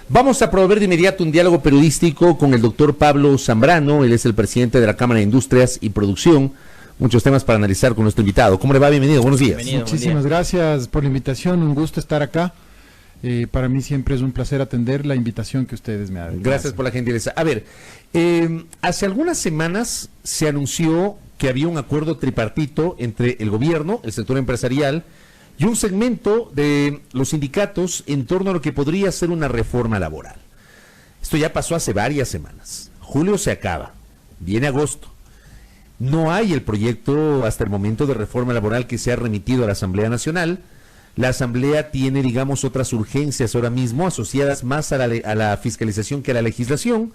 Vamos a promover de inmediato un diálogo periodístico con el doctor Pablo Zambrano. Él es el presidente de la Cámara de Industrias y Producción. Muchos temas para analizar con nuestro invitado. ¿Cómo le va? Bienvenido, buenos días. Muchísimas gracias por la invitación, un gusto estar acá. Para mí siempre es un placer atender la invitación que ustedes me hacen. Gracias por la gentileza. A ver, hace algunas semanas se anunció que había un acuerdo tripartito entre el gobierno, el sector empresarial y un segmento de los sindicatos en torno a lo que podría ser una reforma laboral. Esto ya pasó hace varias semanas. Julio se acaba, viene agosto. No hay el proyecto hasta el momento de reforma laboral que se ha remitido a la Asamblea Nacional. La Asamblea tiene, digamos, otras urgencias ahora mismo asociadas más a la fiscalización que a la legislación.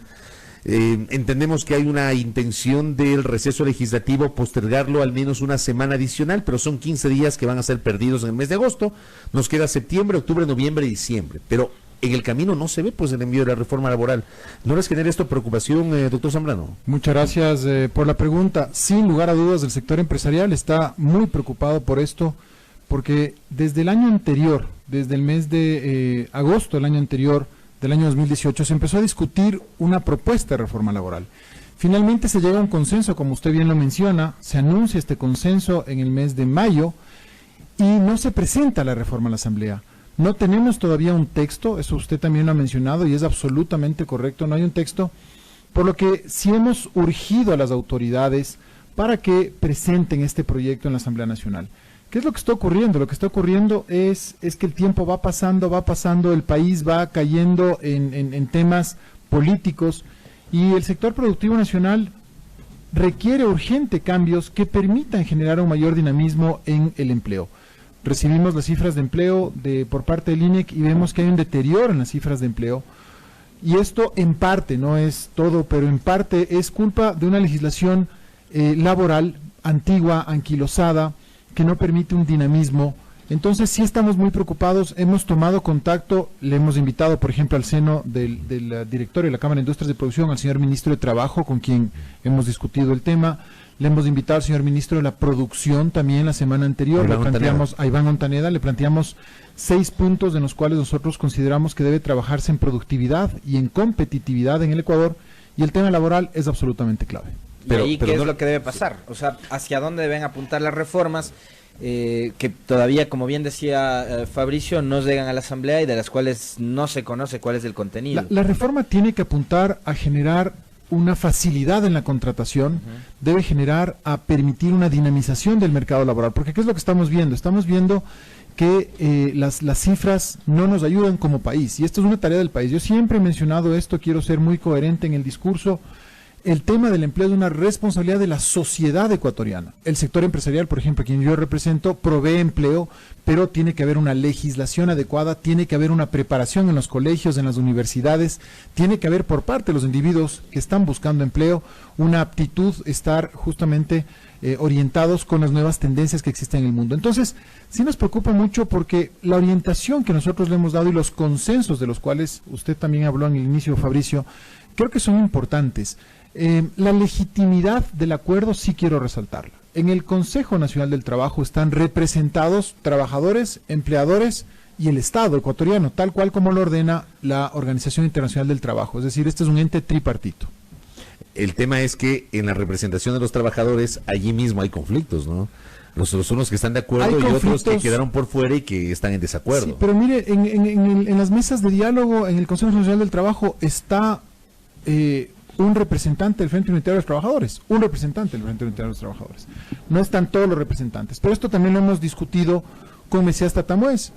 Entendemos que hay una intención del receso legislativo postergarlo al menos una semana adicional, pero son 15 días que van a ser perdidos en el mes de agosto. Nos queda septiembre, octubre, noviembre y diciembre. Pero en el camino no se ve pues el envío de la reforma laboral. ¿No les genera esto preocupación, doctor Zambrano? Muchas gracias por la pregunta. Sin lugar a dudas, el sector empresarial está muy preocupado por esto, porque desde el año anterior, desde el mes de agosto del año anterior, del año 2018, se empezó a discutir una propuesta de reforma laboral. Finalmente se llega a un consenso, como usted bien lo menciona, se anuncia este consenso en el mes de mayo y no se presenta la reforma a la Asamblea. No tenemos todavía un texto, eso usted también lo ha mencionado y es absolutamente correcto, no hay un texto, por lo que sí hemos urgido a las autoridades para que presenten este proyecto en la Asamblea Nacional. ¿Qué es lo que está ocurriendo? Lo que está ocurriendo es que el tiempo va pasando, el país va cayendo en temas políticos y el sector productivo nacional requiere urgente cambios que permitan generar un mayor dinamismo en el empleo. Recibimos las cifras de empleo por parte del INEC y vemos que hay un deterioro en las cifras de empleo y esto en parte, no es todo, pero en parte es culpa de una legislación laboral antigua, anquilosada, que no permite un dinamismo. Entonces sí estamos muy preocupados, hemos tomado contacto, le hemos invitado por ejemplo al seno del directorio de la Cámara de Industrias de Producción, al señor ministro de Trabajo con quien hemos discutido el tema, le hemos invitado al señor ministro de la Producción también la semana anterior, a Iván Montaneda, le planteamos 6 puntos en los cuales nosotros consideramos que debe trabajarse en productividad y en competitividad en el Ecuador y el tema laboral es absolutamente clave. Pero ¿qué es lo que debe pasar? O sea, ¿hacia dónde deben apuntar las reformas que todavía, como bien decía Fabricio, no llegan a la Asamblea y de las cuales no se conoce cuál es el contenido? La reforma tiene que apuntar a generar una facilidad en la contratación, debe generar a permitir una dinamización del mercado laboral, porque ¿qué es lo que estamos viendo? Estamos viendo que las cifras no nos ayudan como país, y esto es una tarea del país. Yo siempre he mencionado esto, quiero ser muy coherente en el discurso. El tema del empleo es una responsabilidad de la sociedad ecuatoriana. El sector empresarial, por ejemplo, quien yo represento, provee empleo, pero tiene que haber una legislación adecuada, tiene que haber una preparación en los colegios, en las universidades, tiene que haber por parte de los individuos que están buscando empleo una aptitud, estar justamente orientados con las nuevas tendencias que existen en el mundo. Entonces, sí nos preocupa mucho porque la orientación que nosotros le hemos dado y los consensos de los cuales usted también habló en el inicio, Fabricio, creo que son importantes. La legitimidad del acuerdo sí quiero resaltarla. En el Consejo Nacional del Trabajo están representados trabajadores, empleadores y el Estado ecuatoriano, tal cual como lo ordena la Organización Internacional del Trabajo. Es decir, este es un ente tripartito. El tema es que en la representación de los trabajadores allí mismo hay conflictos, ¿no? Los unos que están de acuerdo y otros que quedaron por fuera y que están en desacuerdo. Sí, pero mire, en las mesas de diálogo en el Consejo Nacional del Trabajo está un representante del Frente Unitario de los Trabajadores, un representante del Frente Unitario de los Trabajadores. No están todos los representantes, pero esto también lo hemos discutido con Mesías Tatamuez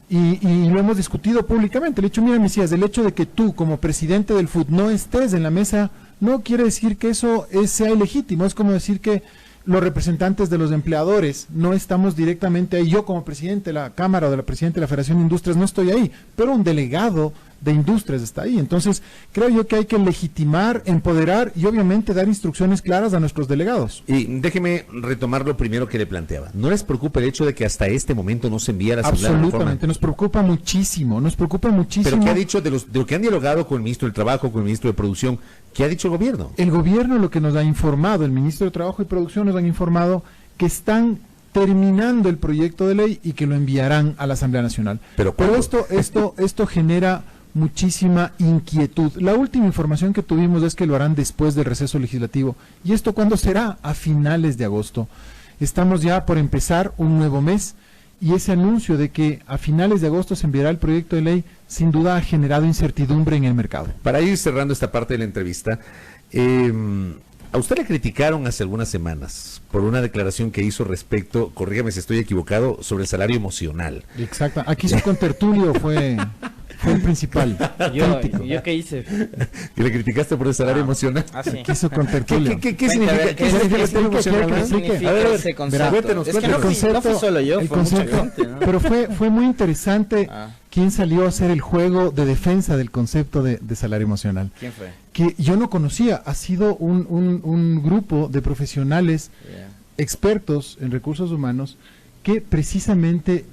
y lo hemos discutido públicamente. Le he dicho, mira Mesías, el hecho de que tú como presidente del FUT no estés en la mesa no quiere decir que eso sea ilegítimo, es como decir que los representantes de los empleadores no estamos directamente ahí. Yo como presidente de la Cámara o de la presidente de la Federación de Industrias no estoy ahí, pero un delegado de Industrias está ahí. Entonces, creo yo que hay que legitimar, empoderar y obviamente dar instrucciones claras a nuestros delegados. Y déjeme retomar lo primero que le planteaba. ¿No les preocupa el hecho de que hasta este momento no se envía a la Asamblea? Absolutamente, nos preocupa muchísimo, ¿Pero qué ha dicho de lo que han dialogado con el ministro del Trabajo, con el ministro de Producción? ¿Qué ha dicho el gobierno? El gobierno lo que nos ha informado, el ministro de Trabajo y Producción nos han informado que están terminando el proyecto de ley y que lo enviarán a la Asamblea Nacional. Pero esto genera muchísima inquietud. La última información que tuvimos es que lo harán después del receso legislativo. ¿Y esto cuándo será? A finales de agosto. Estamos ya por empezar un nuevo mes y ese anuncio de que a finales de agosto se enviará el proyecto de ley sin duda ha generado incertidumbre en el mercado. Para ir cerrando esta parte de la entrevista, a usted le criticaron hace algunas semanas por una declaración que hizo respecto, corrígame si estoy equivocado, sobre el salario emocional. Exacto. Aquí su contertulio fue el principal. ¿Yo qué hice? ¿Que le criticaste por el salario emocional? Ah, sí. Aquí su contertulio. ¿Qué significa? ¿Qué significa el salario emocional? ¿Qué significa ese concepto? Cuéntenos, Es que no fui solo yo, fue mucha gente, ¿no? Pero fue muy interesante quién salió a hacer el juego de defensa del concepto de salario emocional. ¿Quién fue? Que yo no conocía, ha sido un grupo de profesionales expertos en recursos humanos que precisamente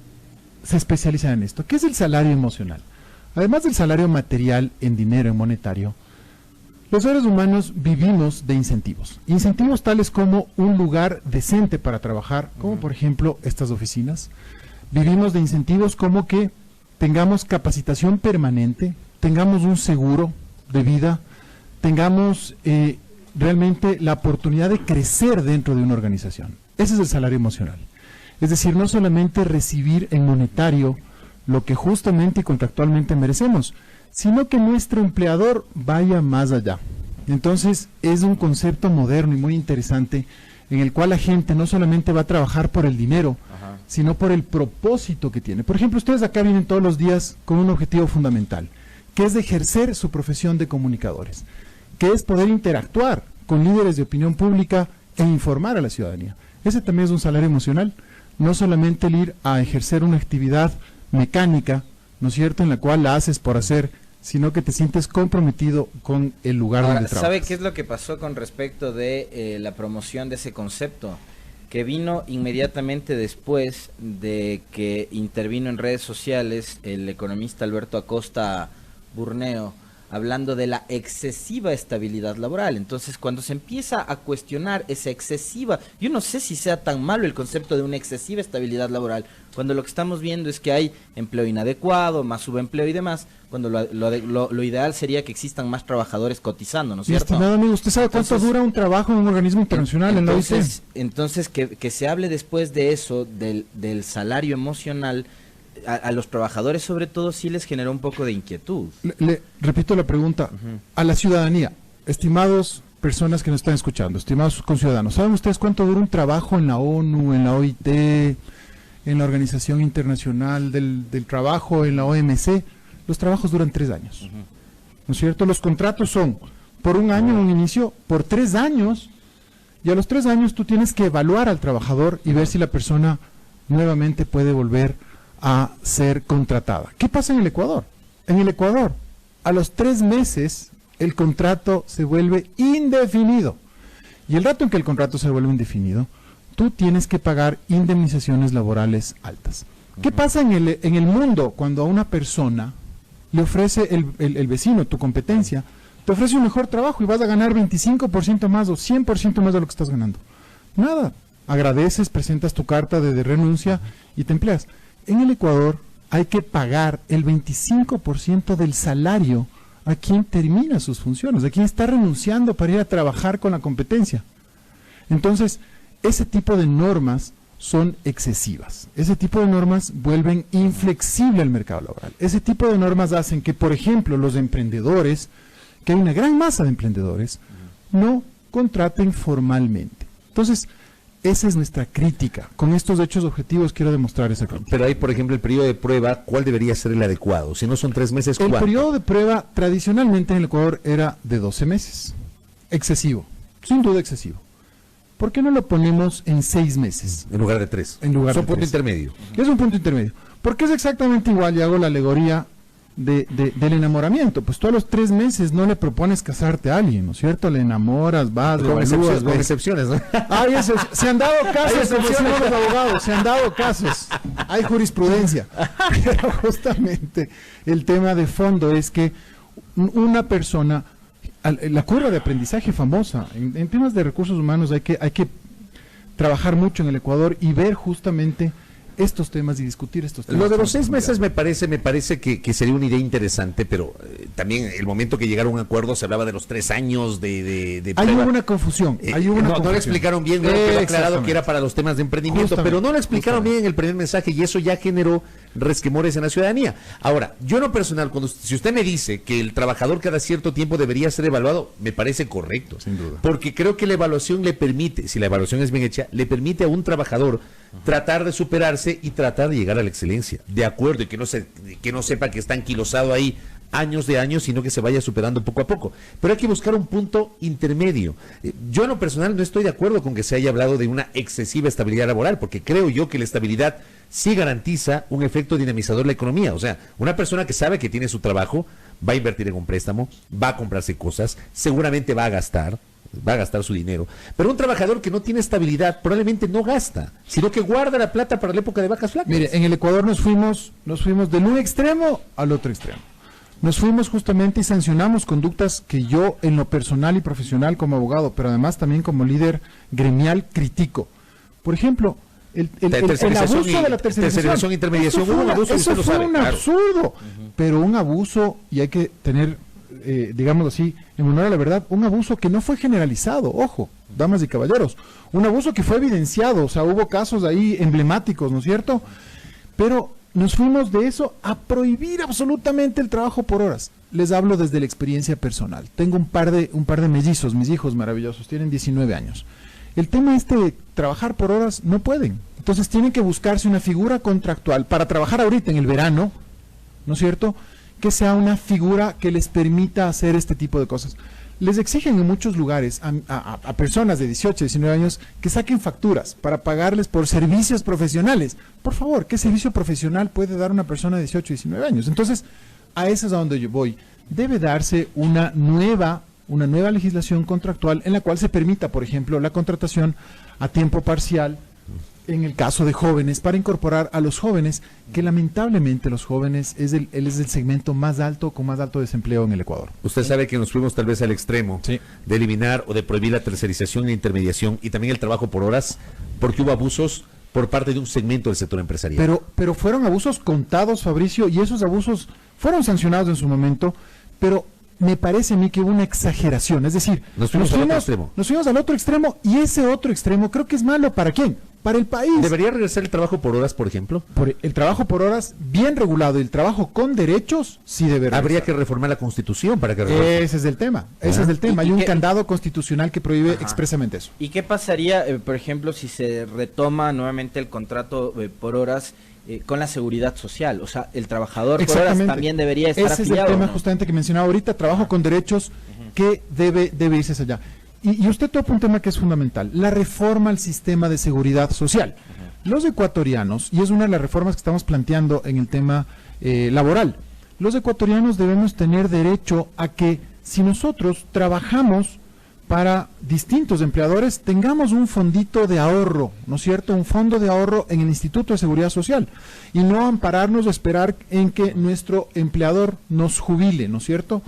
se especializan en esto. ¿Qué es el salario emocional? Además del salario material en dinero, en monetario, los seres humanos vivimos de incentivos. Incentivos tales como un lugar decente para trabajar, como por ejemplo estas oficinas. Vivimos de incentivos como que tengamos capacitación permanente, tengamos un seguro de vida, tengamos realmente la oportunidad de crecer dentro de una organización. Ese es el salario emocional. Es decir, no solamente recibir en monetario lo que justamente y contractualmente merecemos, sino que nuestro empleador vaya más allá. Entonces, es un concepto moderno y muy interesante en el cual la gente no solamente va a trabajar por el dinero, sino por el propósito que tiene. Por ejemplo, ustedes acá vienen todos los días con un objetivo fundamental, que es de ejercer su profesión de comunicadores, que es poder interactuar con líderes de opinión pública e informar a la ciudadanía. Ese también es un salario emocional, no solamente el ir a ejercer una actividad mecánica, ¿no es cierto?, en la cual la haces por hacer, sino que te sientes comprometido con el lugar donde trabajas. ¿Sabe qué es lo que pasó con respecto de la promoción de ese concepto? Que vino inmediatamente después de que intervino en redes sociales el economista Alberto Acosta Burneo, hablando de la excesiva estabilidad laboral. Entonces, cuando se empieza a cuestionar esa excesiva, yo no sé si sea tan malo el concepto de una excesiva estabilidad laboral, cuando lo que estamos viendo es que hay empleo inadecuado, más subempleo y demás, cuando lo ideal sería que existan más trabajadores cotizando, ¿no es cierto? Estimado amigo, ¿usted sabe cuánto dura un trabajo en un organismo internacional en la OIT? Entonces, que se hable después de eso, del salario emocional, a los trabajadores sobre todo sí les generó un poco de inquietud. Le repito la pregunta a la ciudadanía, estimados personas que nos están escuchando, estimados conciudadanos, ¿saben ustedes cuánto dura un trabajo en la ONU, en la OIT, en la Organización Internacional del Trabajo, en la OMC? Los trabajos duran 3 años, ¿no es cierto? Los contratos son por 1 año en un inicio, por 3 años, y a los 3 años tú tienes que evaluar al trabajador y ver si la persona nuevamente puede volver a ser contratada. ¿Qué pasa en el Ecuador? En el Ecuador, a los 3 meses, el contrato se vuelve indefinido. Y el rato en que el contrato se vuelve indefinido, tú tienes que pagar indemnizaciones laborales altas. ¿Qué pasa en el mundo cuando a una persona le ofrece el vecino, tu competencia, te ofrece un mejor trabajo y vas a ganar 25% más o 100% más de lo que estás ganando? Nada. Agradeces, presentas tu carta de renuncia y te empleas. En el Ecuador hay que pagar el 25% del salario a quien termina sus funciones, a quien está renunciando para ir a trabajar con la competencia. Entonces, ese tipo de normas son excesivas. Ese tipo de normas vuelven inflexible el mercado laboral. Ese tipo de normas hacen que, por ejemplo, los emprendedores, que hay una gran masa de emprendedores, no contraten formalmente. Entonces, esa es nuestra crítica. Con estos hechos objetivos quiero demostrar esa crítica. Pero ahí, por ejemplo, el periodo de prueba, ¿cuál debería ser el adecuado? Si no son 3 meses, ¿cuánto? El periodo de prueba tradicionalmente en el Ecuador era de 12 meses. Excesivo, sin duda excesivo. ¿Por qué no lo ponemos en 6 meses? En lugar de 3. En lugar Son de punto 3. intermedio. Es un punto intermedio. Porque es exactamente igual, y hago la alegoría del enamoramiento. Pues tú a los 3 meses no le propones casarte a alguien, ¿no es cierto? Le enamoras, vas, le evalúas, Con excepciones, ¿no? Se han dado casos, como decimos los abogados, se han dado casos. Hay jurisprudencia. Pero justamente el tema de fondo es que una persona, la curva de aprendizaje famosa, en temas de recursos humanos hay que trabajar mucho en el Ecuador y ver justamente estos temas y discutir estos temas. Lo de los 6 meses me parece que sería una idea interesante, pero también el momento que llegaron a un acuerdo se hablaba de los 3 años de Hay prueba. una confusión. No lo explicaron bien, creo que quedó aclarado que era para los temas de emprendimiento, pero no lo explicaron bien en el primer mensaje y eso ya generó resquemores en la ciudadanía. Ahora, yo en lo personal, si usted me dice que el trabajador cada cierto tiempo debería ser evaluado, me parece correcto. Sin duda. Porque creo que la evaluación le permite, si la evaluación es bien hecha, le permite a un trabajador tratar de superarse y tratar de llegar a la excelencia. De acuerdo, y que no sepa que está anquilosado ahí años de años, sino que se vaya superando poco a poco. Pero hay que buscar un punto intermedio. Yo en lo personal no estoy de acuerdo con que se haya hablado de una excesiva estabilidad laboral, porque creo yo que la estabilidad sí garantiza un efecto dinamizador en la economía. O sea, una persona que sabe que tiene su trabajo, va a invertir en un préstamo, va a comprarse cosas, seguramente va a gastar su dinero. Pero un trabajador que no tiene estabilidad probablemente no gasta, sino que guarda la plata para la época de vacas flacas. Mire, en el Ecuador nos fuimos del un extremo al otro extremo. Nos fuimos justamente y sancionamos conductas que yo en lo personal y profesional como abogado, pero además también como líder gremial critico. Por ejemplo, el abuso de la tercerización, intermediación, eso fue un absurdo, pero un abuso, y hay que tener, digamos así, en honor a la verdad, un abuso que no fue generalizado, ojo, damas y caballeros, un abuso que fue evidenciado, o sea, hubo casos ahí emblemáticos, ¿no es cierto? Pero nos fuimos de eso a prohibir absolutamente el trabajo por horas. Les hablo desde la experiencia personal. Tengo un par de mellizos, mis hijos maravillosos, tienen 19 años. El tema de trabajar por horas no pueden. Entonces tienen que buscarse una figura contractual para trabajar ahorita en el verano, ¿no es cierto? Que sea una figura que les permita hacer este tipo de cosas. Les exigen en muchos lugares a personas de 18, 19 años que saquen facturas para pagarles por servicios profesionales. Por favor, ¿qué servicio profesional puede dar una persona de 18, 19 años? Entonces, a eso es a donde yo voy. Debe darse una nueva legislación contractual en la cual se permita, por ejemplo, la contratación a tiempo parcial en el caso de jóvenes, para incorporar a los jóvenes, que lamentablemente los jóvenes es el segmento más alto, con más alto desempleo en el Ecuador. Usted sabe que nos fuimos tal vez al extremo de eliminar o de prohibir la tercerización e intermediación y también el trabajo por horas, porque hubo abusos por parte de un segmento del sector empresarial. Pero fueron abusos contados, Fabricio, y esos abusos fueron sancionados en su momento, pero me parece a mí que hubo una exageración, es decir, nos fuimos al otro extremo, y ese otro extremo creo que es malo. ¿Para quién? Para el país. ¿Debería regresar el trabajo por horas, por ejemplo? El trabajo por horas bien regulado y el trabajo con derechos sí debe regresar. Habría que reformar la Constitución para que regrese. Ese es el tema. Hay un candado constitucional que prohíbe expresamente eso. ¿Y qué pasaría, por ejemplo, si se retoma nuevamente el contrato por horas con la seguridad social? O sea, el trabajador por horas también debería estar afiliado. Ese es el tema justamente que mencionaba ahorita, trabajo con derechos que debe irse allá. Y usted toca un tema que es fundamental, la reforma al sistema de seguridad social. Los ecuatorianos, y es una de las reformas que estamos planteando en el tema laboral, los ecuatorianos debemos tener derecho a que si nosotros trabajamos para distintos empleadores, tengamos un fondito de ahorro, ¿no es cierto? Un fondo de ahorro en el Instituto de Seguridad Social, y no ampararnos o esperar en que nuestro empleador nos jubile, ¿no es cierto?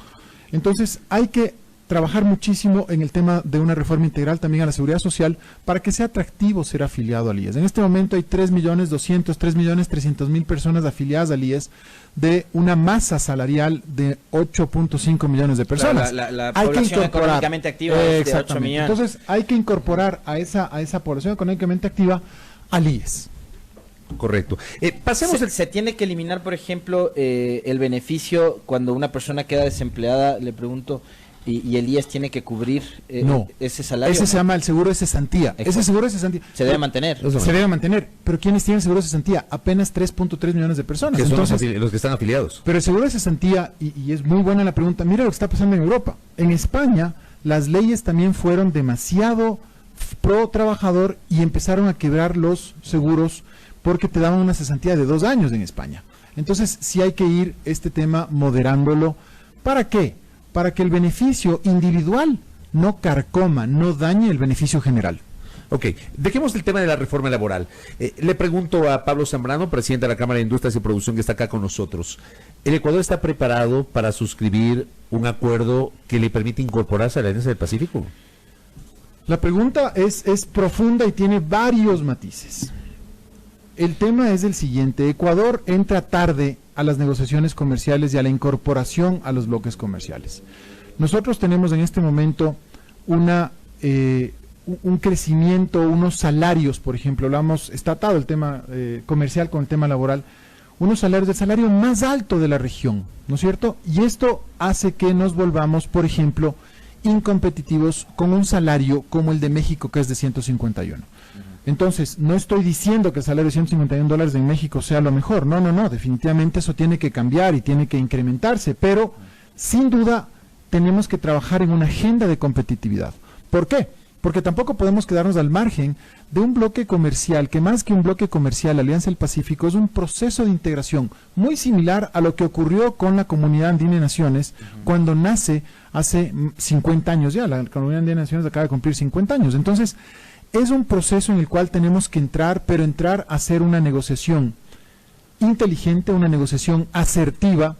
Entonces hay que trabajar muchísimo en el tema de una reforma integral también a la seguridad social para que sea atractivo ser afiliado al IES. En este momento hay 3.300.000 personas afiliadas al IES de una masa salarial de 8.5 millones de personas. La población económicamente activa es de 8 millones. Entonces hay que incorporar a esa población económicamente activa al IES. Correcto. Se tiene que eliminar, por ejemplo, el beneficio cuando una persona queda desempleada, le pregunto, y el IES tiene que cubrir ese salario. Ese se llama el seguro de cesantía. Exacto. Ese seguro de cesantía se debe mantener. Se debe mantener. Pero ¿quiénes tienen seguro de cesantía? Apenas 3.3 millones de personas. Que son los que están afiliados. Pero el seguro de cesantía, y es muy buena la pregunta, mira lo que está pasando en Europa. En España, las leyes también fueron demasiado pro trabajador y empezaron a quebrar los seguros porque te daban una cesantía de 2 años en España. Entonces, sí hay que ir este tema moderándolo. ¿Para qué? Para que el beneficio individual no carcoma, no dañe el beneficio general. Ok, dejemos el tema de la reforma laboral. Le pregunto a Pablo Zambrano, presidente de la Cámara de Industrias y Producción, que está acá con nosotros. ¿El Ecuador está preparado para suscribir un acuerdo que le permite incorporarse a la Alianza del Pacífico? La pregunta es profunda y tiene varios matices. el tema es el siguiente. Ecuador entra tarde a las negociaciones comerciales y a la incorporación a los bloques comerciales. Nosotros tenemos en este momento un crecimiento, unos salarios, por ejemplo, lo hemos estatado el tema comercial con el tema laboral, unos salarios, el salario más alto de la región, ¿no es cierto? Y esto hace que nos volvamos, por ejemplo, incompetitivos con un salario como el de México, que es de 151. Entonces, no estoy diciendo que el salario de $151 en México sea lo mejor, no, definitivamente eso tiene que cambiar y tiene que incrementarse, pero sin duda tenemos que trabajar en una agenda de competitividad. ¿Por qué? Porque tampoco podemos quedarnos al margen de un bloque comercial, que más que un bloque comercial, la Alianza del Pacífico, es un proceso de integración muy similar a lo que ocurrió con la Comunidad Andina de Naciones cuando nace hace 50 años ya. La Comunidad Andina de Naciones acaba de cumplir 50 años. Entonces, es un proceso en el cual tenemos que entrar, pero entrar a hacer una negociación inteligente, una negociación asertiva,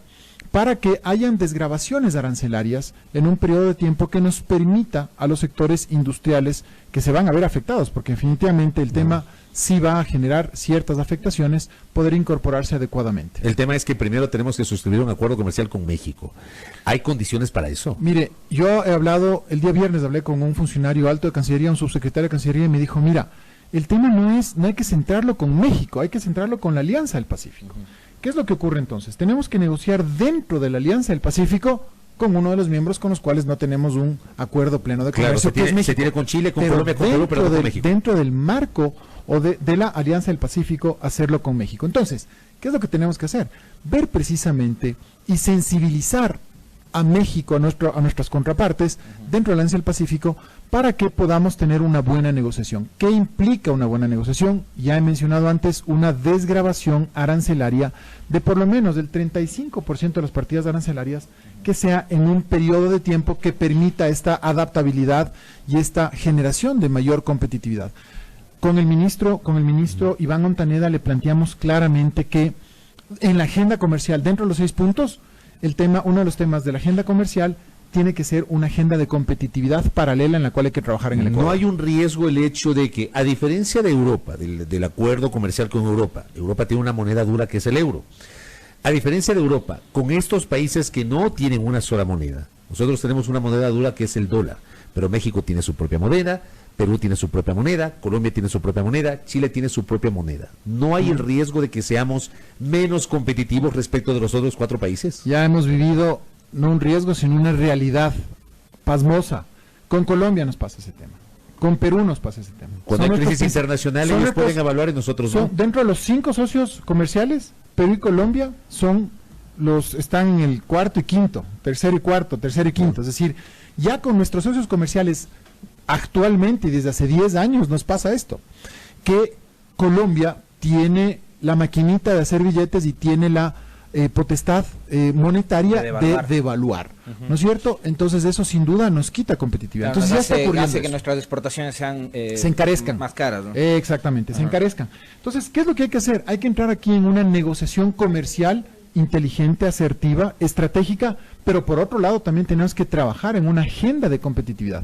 para que hayan desgravaciones arancelarias en un periodo de tiempo que nos permita a los sectores industriales que se van a ver afectados, porque definitivamente el tema sí va a generar ciertas afectaciones, poder incorporarse adecuadamente. El tema es que primero tenemos que suscribir un acuerdo comercial con México. ¿Hay condiciones para eso? Mire, yo he hablado, el día viernes hablé con un funcionario alto de Cancillería, un subsecretario de Cancillería, y me dijo, mira, el tema no hay que centrarlo con México, hay que centrarlo con la Alianza del Pacífico. ¿Qué es lo que ocurre entonces? Tenemos que negociar dentro de la Alianza del Pacífico con uno de los miembros con los cuales no tenemos un acuerdo pleno de comercio. Claro, se tiene con Chile, con Colombia, con Perú, pero no con México. Dentro del marco o de la Alianza del Pacífico, hacerlo con México. Entonces, ¿qué es lo que tenemos que hacer? Ver precisamente y sensibilizar a México, a nuestras contrapartes, dentro de la Alianza del Pacífico, para que podamos tener una buena negociación. ¿Qué implica una buena negociación? Ya he mencionado antes una desgravación arancelaria de por lo menos del 35% de las partidas arancelarias, que sea en un periodo de tiempo que permita esta adaptabilidad y esta generación de mayor competitividad. Con el ministro Iván Montaneda le planteamos claramente que en la agenda comercial, dentro de los 6 puntos, uno de los temas de la agenda comercial tiene que ser una agenda de competitividad paralela en la cual hay que trabajar en el Ecuador. ¿No hay un riesgo el hecho de que, a diferencia de Europa, del acuerdo comercial con Europa tiene una moneda dura que es el euro? A diferencia de Europa, con estos países que no tienen una sola moneda, nosotros tenemos una moneda dura que es el dólar, pero México tiene su propia moneda, Perú tiene su propia moneda, Colombia tiene su propia moneda, Chile tiene su propia moneda. ¿No hay el riesgo de que seamos menos competitivos respecto de los otros 4 países? Ya hemos vivido no un riesgo, sino una realidad pasmosa. Con Colombia nos pasa ese tema. Con Perú nos pasa ese tema. Cuando hay crisis internacionales, ellos pueden evaluar y nosotros no. Dentro de los 5 socios comerciales, Perú y Colombia están en el cuarto y quinto, tercero y cuarto, tercero y quinto. Es decir, ya con nuestros socios comerciales actualmente y desde hace 10 años nos pasa esto, que Colombia tiene la maquinita de hacer billetes y tiene la potestad monetaria de devaluar, ¿no es cierto? Entonces eso sin duda nos quita competitividad. Claro, entonces ya está ocurriendo hace que eso. nuestras exportaciones se encarezcan, más caras, ¿no? Exactamente, se encarezcan. Entonces, ¿qué es lo que hay que hacer? Hay que entrar aquí en una negociación comercial inteligente, asertiva, estratégica, pero por otro lado también tenemos que trabajar en una agenda de competitividad.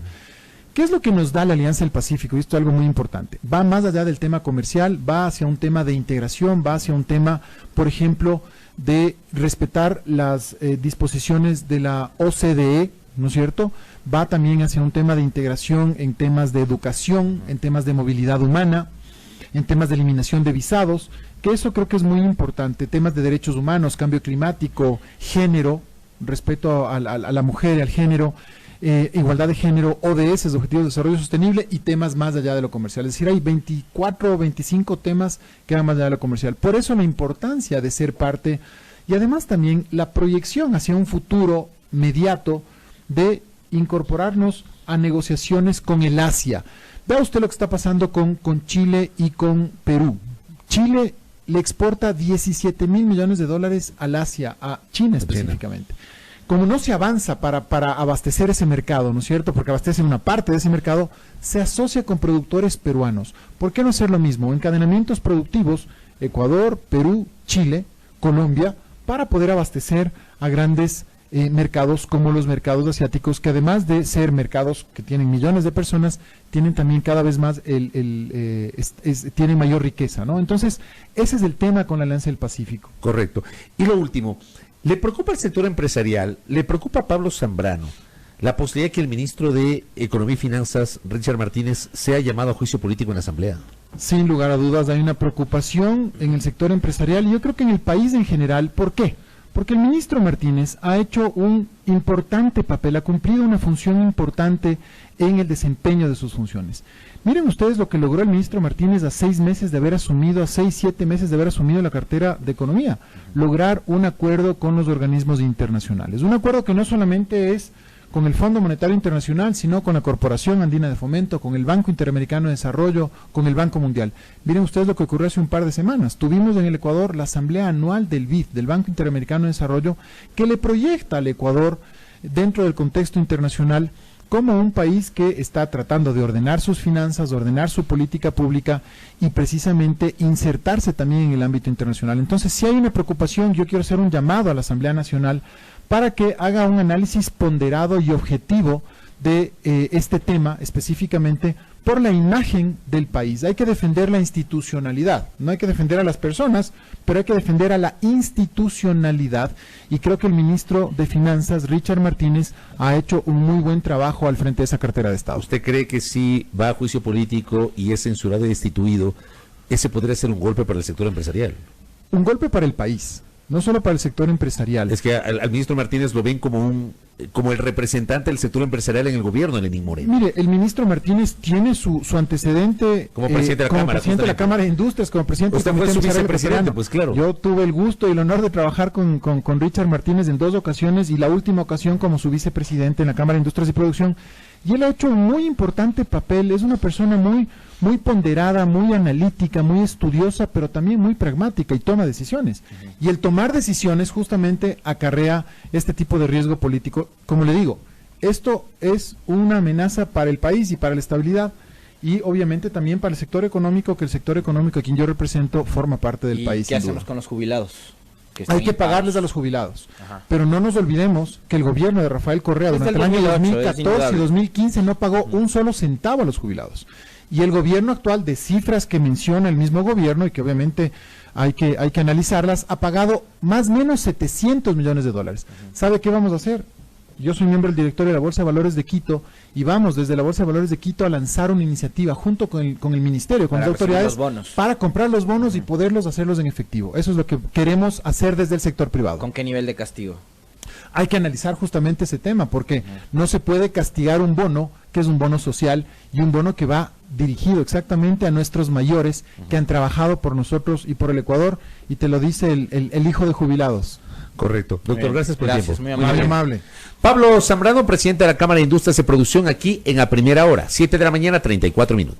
¿Qué es lo que nos da la Alianza del Pacífico? Y esto es algo muy importante. Va más allá del tema comercial, va hacia un tema de integración, va hacia un tema, por ejemplo, de respetar las disposiciones de la OCDE, ¿no es cierto? Va también hacia un tema de integración en temas de educación, en temas de movilidad humana, en temas de eliminación de visados, que eso creo que es muy importante, temas de derechos humanos, cambio climático, género, respeto a la mujer y al género, igualdad de género, ODS, Objetivos de Desarrollo Sostenible, y temas más allá de lo comercial. Es decir, hay 24 o 25 temas que van más allá de lo comercial. Por eso la importancia de ser parte y además también la proyección hacia un futuro mediato de incorporarnos a negociaciones con el Asia. Vea usted lo que está pasando con Chile y con Perú. Chile le exporta 17 mil millones de dólares al Asia, a China específicamente. Como no se avanza para abastecer ese mercado, ¿no es cierto? Porque abastece una parte de ese mercado, se asocia con productores peruanos. ¿Por qué no hacer lo mismo? Encadenamientos productivos, Ecuador, Perú, Chile, Colombia, para poder abastecer a grandes mercados como los mercados asiáticos, que además de ser mercados que tienen millones de personas, tienen también cada vez más tienen mayor riqueza, ¿no? Entonces, ese es el tema con la Alianza del Pacífico. Correcto. Y lo último, ¿le preocupa al sector empresarial, le preocupa a Pablo Zambrano la posibilidad de que el ministro de Economía y Finanzas, Richard Martínez, sea llamado a juicio político en la Asamblea? Sin lugar a dudas hay una preocupación en el sector empresarial y yo creo que en el país en general. ¿Por qué? Porque el ministro Martínez ha hecho un importante papel, ha cumplido una función importante en el desempeño de sus funciones. Miren ustedes lo que logró el ministro Martínez a 6 meses de haber asumido, a 6-7 meses de haber asumido la cartera de Economía. Lograr un acuerdo con los organismos internacionales. Un acuerdo que no solamente es con el Fondo Monetario Internacional, sino con la Corporación Andina de Fomento, con el Banco Interamericano de Desarrollo, con el Banco Mundial. Miren ustedes lo que ocurrió hace un par de semanas. Tuvimos en el Ecuador la asamblea anual del BID, del Banco Interamericano de Desarrollo, que le proyecta al Ecuador, dentro del contexto internacional, como un país que está tratando de ordenar sus finanzas, de ordenar su política pública y precisamente insertarse también en el ámbito internacional. Entonces, si hay una preocupación, yo quiero hacer un llamado a la Asamblea Nacional para que haga un análisis ponderado y objetivo de este tema, específicamente por la imagen del país. Hay que defender la institucionalidad, no hay que defender a las personas, pero hay que defender a la institucionalidad, y creo que el ministro de Finanzas, Richard Martínez, ha hecho un muy buen trabajo al frente de esa cartera de Estado. ¿Usted cree que si va a juicio político y es censurado y destituido, ese podría ser un golpe para el sector empresarial? Un golpe para el país, no solo para el sector empresarial. Es que al ministro Martínez lo ven como el representante del sector empresarial en el gobierno, Lenín Moreno. Mire, el ministro Martínez tiene su antecedente como presidente de la como Cámara. Presidente de la Cámara de Industrias, como presidente Usted fue su vicepresidente, pues claro. Yo tuve el gusto y el honor de trabajar con Richard Martínez en 2 ocasiones, y la última ocasión como su vicepresidente en la Cámara de Industrias y Producción, y él ha hecho un muy importante papel. Es una persona muy ponderada, muy analítica, muy estudiosa, pero también muy pragmática, y toma decisiones. Y el tomar decisiones justamente acarrea este tipo de riesgo político. Como le digo, esto es una amenaza para el país y para la estabilidad, y obviamente también para el sector económico, que el sector económico a quien yo represento forma parte del país. ¿Y qué hacemos con los jubilados? Hay que pagarles a los jubilados. Ajá. Pero no nos olvidemos que el gobierno de Rafael Correa durante el año 2014 y 2015 no pagó un solo centavo a los jubilados. Y el gobierno actual, de cifras que menciona el mismo gobierno y que obviamente hay que analizarlas, ha pagado más o menos $700 millones. ¿Sabe qué vamos a hacer? Yo soy miembro del directorio de la Bolsa de Valores de Quito, y vamos desde la Bolsa de Valores de Quito a lanzar una iniciativa junto con el ministerio, con las autoridades, para comprar los bonos y poderlos hacerlos en efectivo. Eso es lo que queremos hacer desde el sector privado. ¿Con qué nivel de castigo? Hay que analizar justamente ese tema, porque no se puede castigar un bono que es un bono social y un bono que va dirigido exactamente a nuestros mayores que han trabajado por nosotros y por el Ecuador, y te lo dice el hijo de jubilados. Correcto. Doctor, gracias por el tiempo. Muy amable. Pablo Zambrano, presidente de la Cámara de Industrias y Producción, aquí en A Primera Hora, 7 de la mañana, 34 minutos.